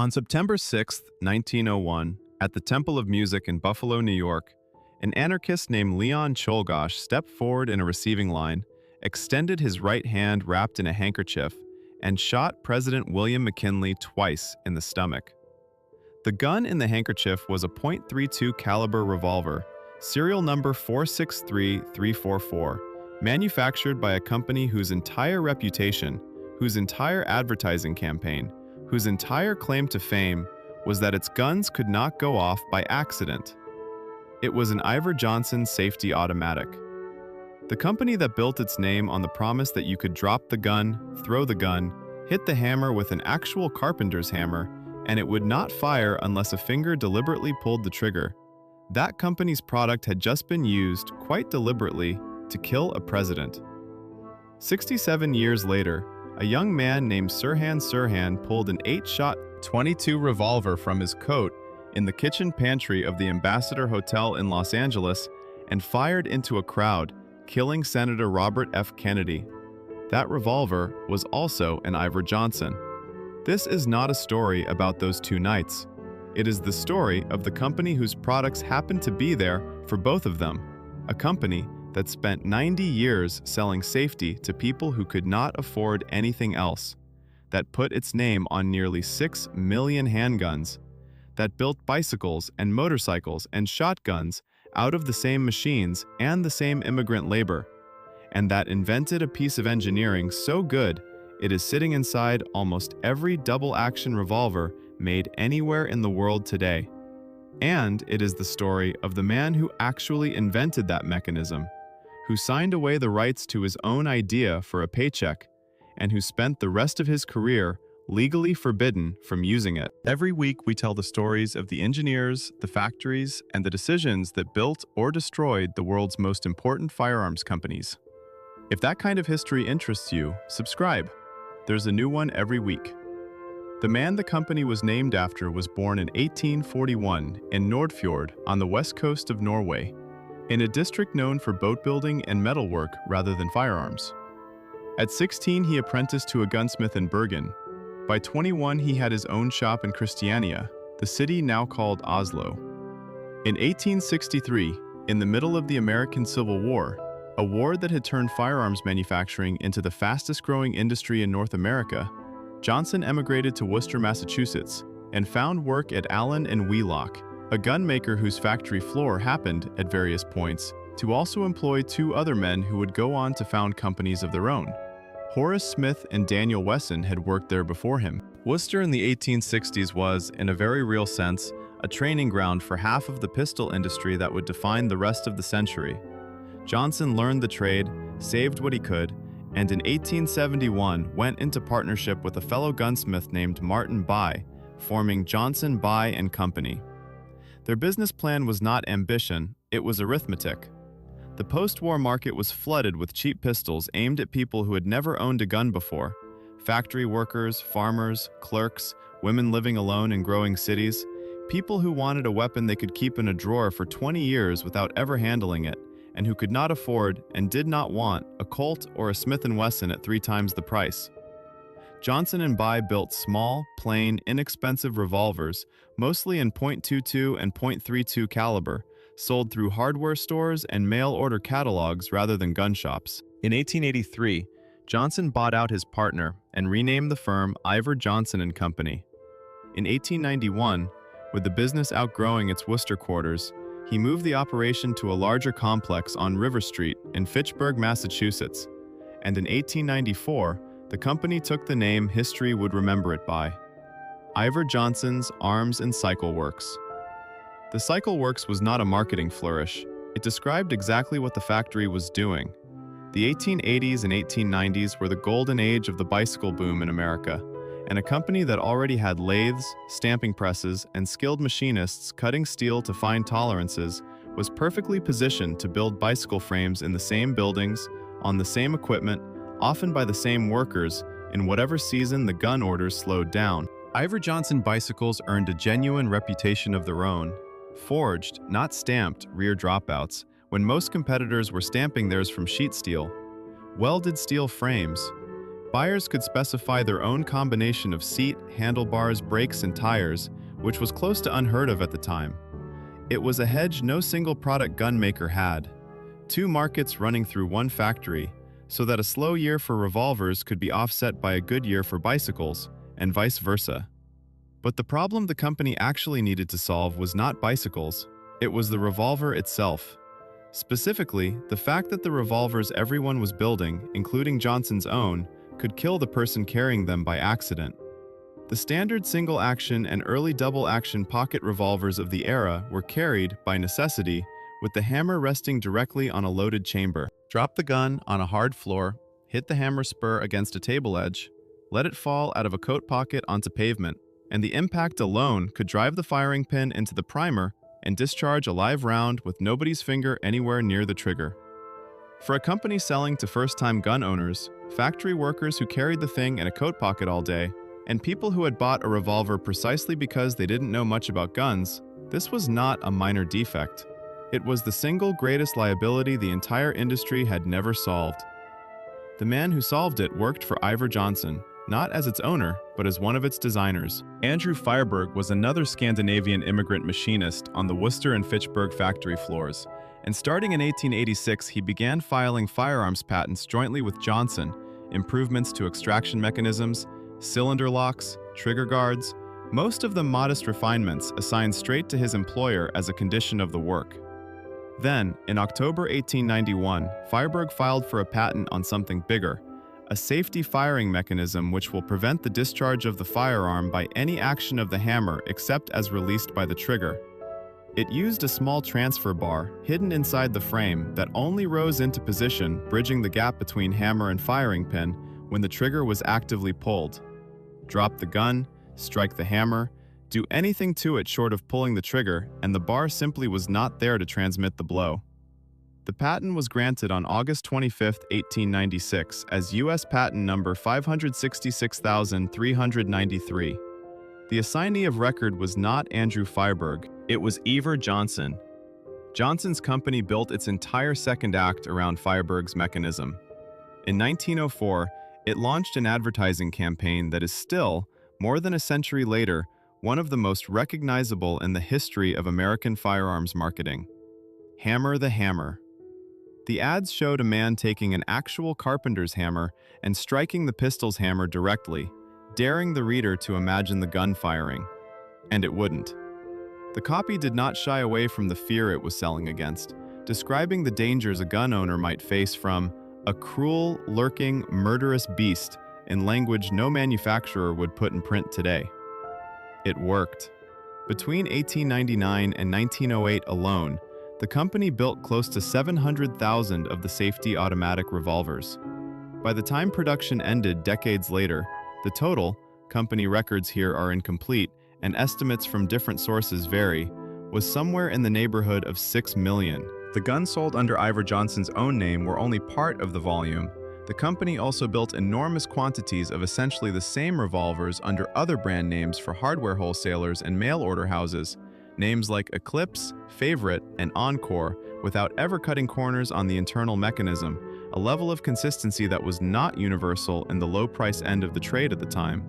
On September 6, 1901, at the Temple of Music in Buffalo, New York, an anarchist named Leon Czolgosz stepped forward in a receiving line, extended his right hand wrapped in a handkerchief, and shot President William McKinley twice in the stomach. The gun in the handkerchief was a .32 caliber revolver, serial number 463344, manufactured by a company whose entire reputation, whose entire advertising campaign, whose entire claim to fame was that its guns could not go off by accident. It was an Iver Johnson safety automatic. The company that built its name on the promise that you could drop the gun, throw the gun, hit the hammer with an actual carpenter's hammer, and it would not fire unless a finger deliberately pulled the trigger. That company's product had just been used, quite deliberately, to kill a president. 67 years later, a young man named Sirhan Sirhan pulled an 8-shot .22 revolver from his coat in the kitchen pantry of the Ambassador Hotel in Los Angeles and fired into a crowd, killing Senator Robert F. Kennedy. That revolver was also an Ivor Johnson. This is not a story about those two nights. It is the story of the company whose products happened to be there for both of them, a company that spent 90 years selling safety to people who could not afford anything else, that put its name on nearly 6 million handguns, that built bicycles and motorcycles and shotguns out of the same machines and the same immigrant labor, and that invented a piece of engineering so good it is sitting inside almost every double-action revolver made anywhere in the world today. And it is the story of the man who actually invented that mechanism, who signed away the rights to his own idea for a paycheck, and who spent the rest of his career legally forbidden from using it. Every week we tell the stories of the engineers, the factories, and the decisions that built or destroyed the world's most important firearms companies. If that kind of history interests you, subscribe. There's a new one every week. The man the company was named after was born in 1841 in Nordfjord on the west coast of Norway, in a district known for boat building and metalwork rather than firearms. At 16, he apprenticed to a gunsmith in Bergen. By 21, he had his own shop in Christiania, the city now called Oslo. In 1863, in the middle of the American Civil War, a war that had turned firearms manufacturing into the fastest-growing industry in North America, Johnson emigrated to Worcester, Massachusetts, and found work at Allen and Wheelock, a gunmaker whose factory floor happened, at various points, to also employ two other men who would go on to found companies of their own. Horace Smith and Daniel Wesson had worked there before him. Worcester in the 1860s was, in a very real sense, a training ground for half of the pistol industry that would define the rest of the century. Johnson learned the trade, saved what he could, and in 1871 went into partnership with a fellow gunsmith named Martin By, forming Johnson, By and Company. Their business plan was not ambition, it was arithmetic. The post-war market was flooded with cheap pistols aimed at people who had never owned a gun before: factory workers, farmers, clerks, women living alone in growing cities, people who wanted a weapon they could keep in a drawer for 20 years without ever handling it, and who could not afford and did not want a Colt or a Smith & Wesson at 3 times the price. Johnson & By built small, plain, inexpensive revolvers, mostly in .22 and .32 caliber, sold through hardware stores and mail-order catalogs rather than gun shops. In 1883, Johnson bought out his partner and renamed the firm Iver Johnson and Company. In 1891, with the business outgrowing its Worcester quarters, he moved the operation to a larger complex on River Street in Fitchburg, Massachusetts, and in 1894, the company took the name history would remember it by: Ivor Johnson's Arms and Cycle Works. The Cycle Works was not a marketing flourish. It described exactly what the factory was doing. The 1880s and 1890s were the golden age of the bicycle boom in America, and a company that already had lathes, stamping presses, and skilled machinists cutting steel to fine tolerances was perfectly positioned to build bicycle frames in the same buildings, on the same equipment, often by the same workers, in whatever season the gun orders slowed down. Ivor Johnson bicycles earned a genuine reputation of their own. Forged, not stamped, rear dropouts, when most competitors were stamping theirs from sheet steel. Welded steel frames. Buyers could specify their own combination of seat, handlebars, brakes, and tires, which was close to unheard of at the time. It was a hedge no single product gunmaker had. Two markets running through one factory, so that a slow year for revolvers could be offset by a good year for bicycles, and vice versa. But the problem the company actually needed to solve was not bicycles, it was the revolver itself. Specifically, the fact that the revolvers everyone was building, including Johnson's own, could kill the person carrying them by accident. The standard single-action and early double-action pocket revolvers of the era were carried, by necessity, with the hammer resting directly on a loaded chamber. Drop the gun on a hard floor, hit the hammer spur against a table edge, let it fall out of a coat pocket onto pavement, and the impact alone could drive the firing pin into the primer and discharge a live round with nobody's finger anywhere near the trigger. For a company selling to first-time gun owners, factory workers who carried the thing in a coat pocket all day, and people who had bought a revolver precisely because they didn't know much about guns, this was not a minor defect. It was the single greatest liability the entire industry had never solved. The man who solved it worked for Iver Johnson, not as its owner, but as one of its designers. Andrew Fireberg was another Scandinavian immigrant machinist on the Worcester and Fitchburg factory floors, and starting in 1886 he began filing firearms patents jointly with Johnson, improvements to extraction mechanisms, cylinder locks, trigger guards, most of them modest refinements assigned straight to his employer as a condition of the work. Then, in October 1891, Fireberg filed for a patent on something bigger, a safety firing mechanism which will prevent the discharge of the firearm by any action of the hammer except as released by the trigger. It used a small transfer bar hidden inside the frame that only rose into position, bridging the gap between hammer and firing pin when the trigger was actively pulled. Drop the gun, strike the hammer, do anything to it short of pulling the trigger, and the bar simply was not there to transmit the blow. The patent was granted on August 25, 1896, as U.S. Patent Number 566,393. The assignee of record was not Andrew Fireberg, it was Iver Johnson. Johnson's company built its entire second act around Fireberg's mechanism. In 1904, it launched an advertising campaign that is still, more than a century later, one of the most recognizable in the history of American firearms marketing. Hammer the Hammer. The ads showed a man taking an actual carpenter's hammer and striking the pistol's hammer directly, daring the reader to imagine the gun firing. And it wouldn't. The copy did not shy away from the fear it was selling against, describing the dangers a gun owner might face from a cruel, lurking, murderous beast in language no manufacturer would put in print today. It worked. Between 1899 and 1908 alone, the company built close to 700,000 of the safety automatic revolvers. By the time production ended decades later, the total, company records here are incomplete and estimates from different sources vary, was somewhere in the neighborhood of 6 million. The guns sold under Ivor Johnson's own name were only part of the volume. The company also built enormous quantities of essentially the same revolvers under other brand names for hardware wholesalers and mail-order houses, names like Eclipse, Favorite, and Encore, without ever cutting corners on the internal mechanism, a level of consistency that was not universal in the low-price end of the trade at the time.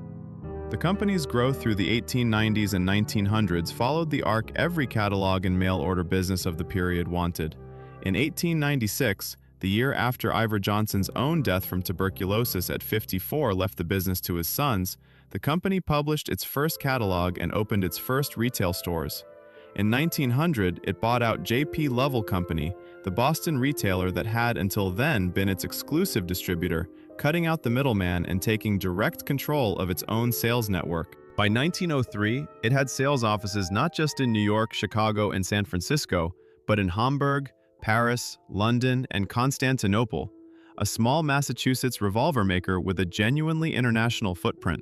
The company's growth through the 1890s and 1900s followed the arc every catalog and mail-order business of the period wanted. In 1896, the year after Ivor Johnson's own death from tuberculosis at 54 left the business to his sons, the company published its first catalog and opened its first retail stores. In 1900, it bought out J.P. Lovell Company, the Boston retailer that had until then been its exclusive distributor, cutting out the middleman and taking direct control of its own sales network. By 1903, it had sales offices not just in New York, Chicago, and San Francisco, but in Hamburg, Paris, London, and Constantinople, a small Massachusetts revolver maker with a genuinely international footprint.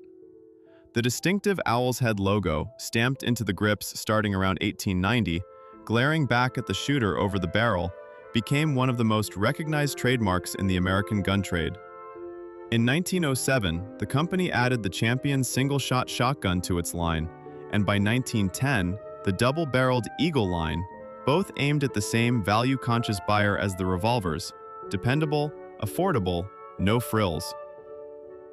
The distinctive owl's head logo, stamped into the grips starting around 1890, glaring back at the shooter over the barrel, became one of the most recognized trademarks in the American gun trade. In 1907, the company added the Champion single-shot shotgun to its line, and by 1910, the double-barreled Eagle line, both aimed at the same value-conscious buyer as the revolvers: dependable, affordable, no frills.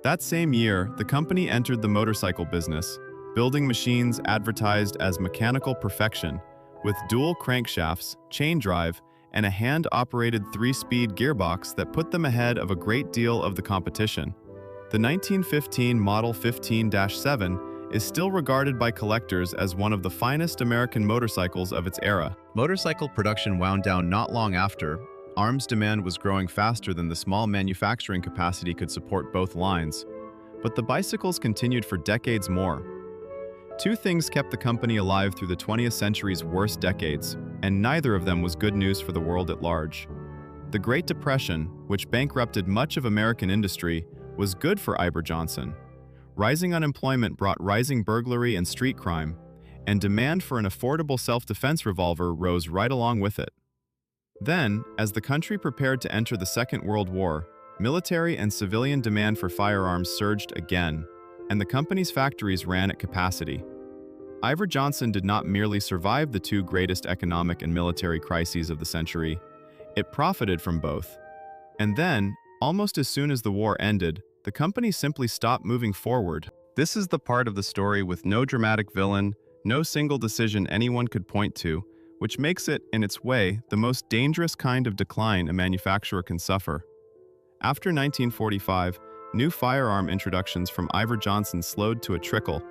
That same year, the company entered the motorcycle business, building machines advertised as mechanical perfection, with dual crankshafts, chain drive, and a hand-operated 3-speed gearbox that put them ahead of a great deal of the competition. The 1915 Model 15-7 is still regarded by collectors as one of the finest American motorcycles of its era. Motorcycle production wound down not long after. Arms demand was growing faster than the small manufacturing capacity could support both lines. But the bicycles continued for decades more. Two things kept the company alive through the 20th century's worst decades, and neither of them was good news for the world at large. The Great Depression, which bankrupted much of American industry, was good for Iver Johnson. Rising unemployment brought rising burglary and street crime, and demand for an affordable self-defense revolver rose right along with it. Then, as the country prepared to enter the Second World War, military and civilian demand for firearms surged again, and the company's factories ran at capacity. Ivor Johnson did not merely survive the two greatest economic and military crises of the century, it profited from both. And then, almost as soon as the war ended, the company simply stopped moving forward. This is the part of the story with no dramatic villain, no single decision anyone could point to, which makes it, in its way, the most dangerous kind of decline a manufacturer can suffer. After 1945, new firearm introductions from Ivor Johnson slowed to a trickle.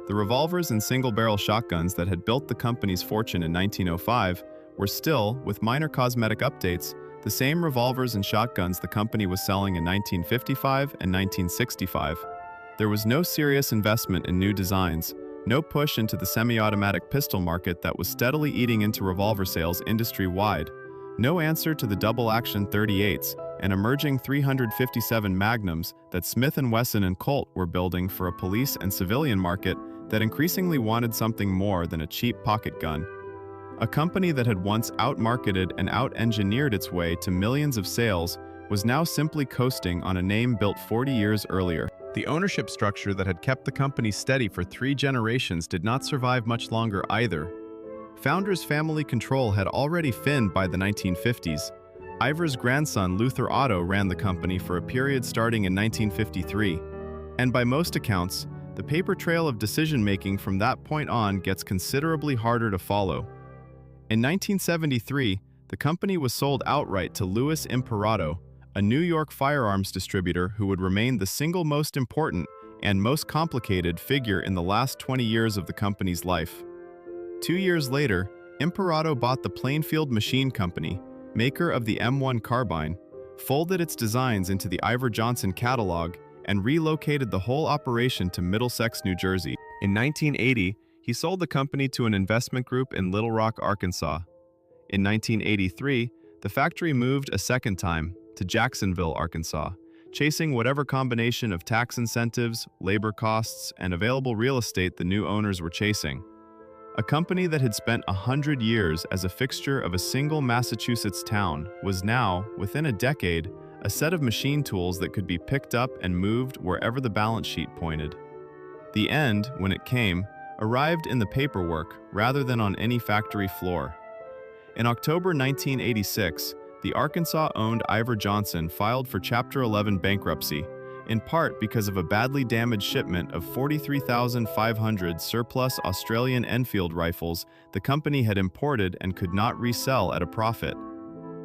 The revolvers and single-barrel shotguns that had built the company's fortune in 1905 were still, with minor cosmetic updates, the same revolvers and shotguns the company was selling in 1955 and 1965. There was no serious investment in new designs, no push into the semi-automatic pistol market that was steadily eating into revolver sales industry-wide, no answer to the double-action .38s and emerging .357 Magnums that Smith & Wesson and Colt were building for a police and civilian market that increasingly wanted something more than a cheap pocket gun. A company that had once out-marketed and out-engineered its way to millions of sales was now simply coasting on a name built 40 years earlier. The ownership structure that had kept the company steady for 3 generations did not survive much longer either. Founders' family control had already thinned by the 1950s. Ivor's grandson Luther Otto ran the company for a period starting in 1953, and by most accounts, the paper trail of decision-making from that point on gets considerably harder to follow. In 1973, the company was sold outright to Louis Imperato, a New York firearms distributor who would remain the single most important and most complicated figure in the last 20 years of the company's life. 2 years later, Imperato bought the Plainfield Machine Company, maker of the M1 carbine, folded its designs into the Ivor Johnson catalog, and relocated the whole operation to Middlesex, New Jersey. In 1980, he sold the company to an investment group in Little Rock, Arkansas. In 1983, the factory moved a second time to Jacksonville, Arkansas, chasing whatever combination of tax incentives, labor costs, and available real estate the new owners were chasing. A company that had spent 100 years as a fixture of a single Massachusetts town was now, within a decade, a set of machine tools that could be picked up and moved wherever the balance sheet pointed. The end, when it came, arrived in the paperwork rather than on any factory floor. In October 1986, the Arkansas-owned Ivor Johnson filed for Chapter 11 bankruptcy, in part because of a badly damaged shipment of 43,500 surplus Australian Enfield rifles the company had imported and could not resell at a profit.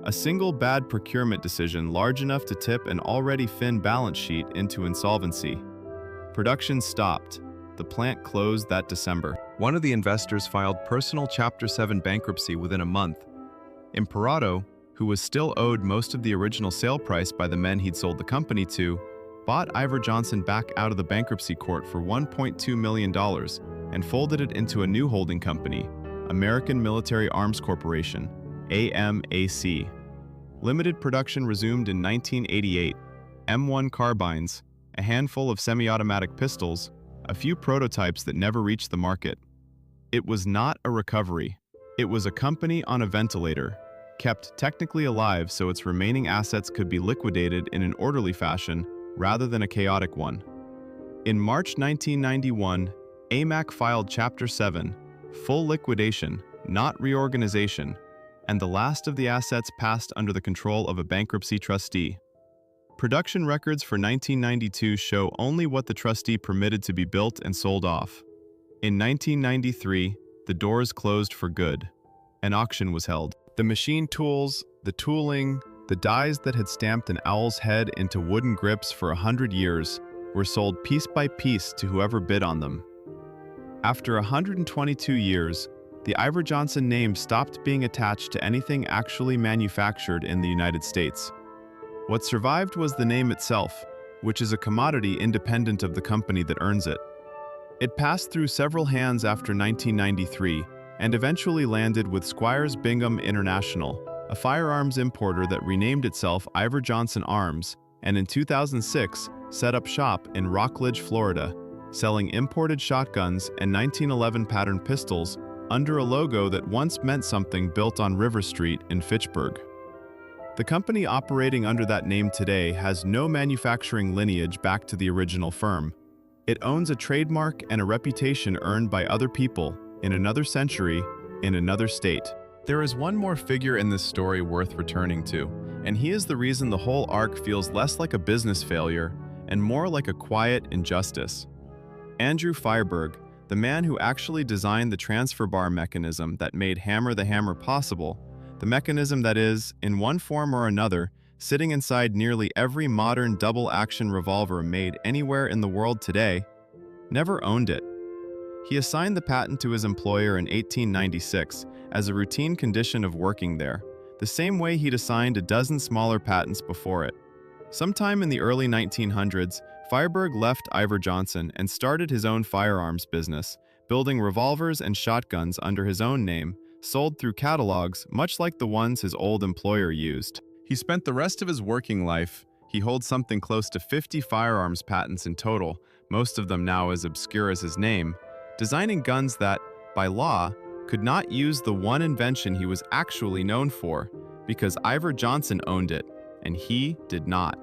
A single bad procurement decision large enough to tip an already thin balance sheet into insolvency. Production stopped. The plant closed that December. One of the investors filed personal Chapter 7 bankruptcy within a month. Imperato, who was still owed most of the original sale price by the men he'd sold the company to, bought Ivor Johnson back out of the bankruptcy court for $1.2 million and folded it into a new holding company, American Military Arms Corporation, AMAC. Limited production resumed in 1988. M1 carbines, a handful of semi-automatic pistols, a few prototypes that never reached the market. It was not a recovery. It was a company on a ventilator, kept technically alive so its remaining assets could be liquidated in an orderly fashion rather than a chaotic one. In March 1991, AMAC filed Chapter 7, full liquidation, not reorganization, and the last of the assets passed under the control of a bankruptcy trustee. Production records for 1992 show only what the trustee permitted to be built and sold off. In 1993, the doors closed for good. An auction was held. The machine tools, the tooling, the dies that had stamped an owl's head into wooden grips for 100 years were sold piece by piece to whoever bid on them. After 122 years, the Ivor Johnson name stopped being attached to anything actually manufactured in the United States. What survived was the name itself, which is a commodity independent of the company that earns it. It passed through several hands after 1993 and eventually landed with Squires Bingham International, a firearms importer that renamed itself Iver Johnson Arms and in 2006 set up shop in Rockledge, Florida, selling imported shotguns and 1911 pattern pistols under a logo that once meant something built on River Street in Fitchburg. The company operating under that name today has no manufacturing lineage back to the original firm. It owns a trademark and a reputation earned by other people in another century, in another state. There is one more figure in this story worth returning to, and he is the reason the whole arc feels less like a business failure and more like a quiet injustice. Andrew Fireberg, the man who actually designed the transfer bar mechanism that made Hammer the Hammer possible, the mechanism that is, in one form or another, sitting inside nearly every modern double-action revolver made anywhere in the world today, never owned it. He assigned the patent to his employer in 1896 as a routine condition of working there, the same way he'd assigned a dozen smaller patents before it. Sometime in the early 1900s, Fireberg left Ivor Johnson and started his own firearms business, building revolvers and shotguns under his own name, sold through catalogs much like the ones his old employer used. He spent the rest of his working life. He holds something close to 50 firearms patents in total, most of them now as obscure as his name, designing guns that, by law, could not use the one invention he was actually known for, because Ivor Johnson owned it, and he did not.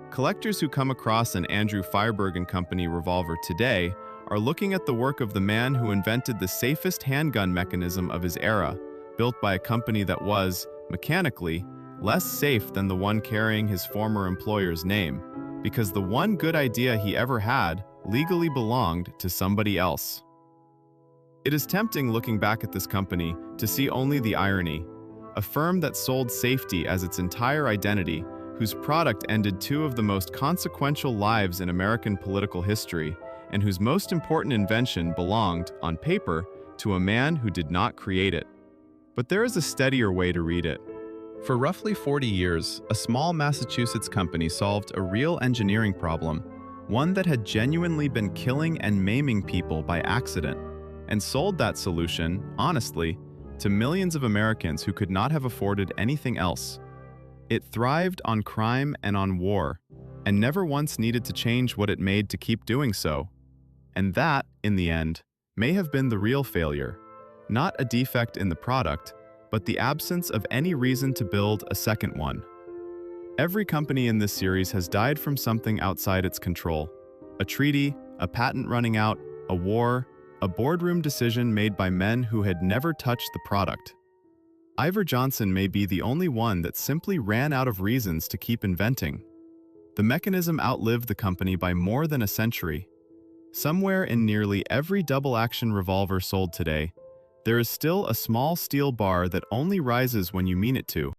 Collectors who come across an Andrew Fireberg & Company revolver today are looking at the work of the man who invented the safest handgun mechanism of his era, built by a company that was, mechanically, less safe than the one carrying his former employer's name, because the one good idea he ever had legally belonged to somebody else. It is tempting looking back at this company to see only the irony, a firm that sold safety as its entire identity, whose product ended two of the most consequential lives in American political history, and whose most important invention belonged, on paper, to a man who did not create it. But there is a steadier way to read it. For roughly 40 years, a small Massachusetts company solved a real engineering problem, one that had genuinely been killing and maiming people by accident, and sold that solution, honestly, to millions of Americans who could not have afforded anything else. It thrived on crime and on war, and never once needed to change what it made to keep doing so. And that, in the end, may have been the real failure, not a defect in the product, but the absence of any reason to build a second one. Every company in this series has died from something outside its control. A treaty, a patent running out, a war, a boardroom decision made by men who had never touched the product. Ivor Johnson may be the only one that simply ran out of reasons to keep inventing. The mechanism outlived the company by more than a century. Somewhere in nearly every double-action revolver sold today, there is still a small steel bar that only rises when you mean it to.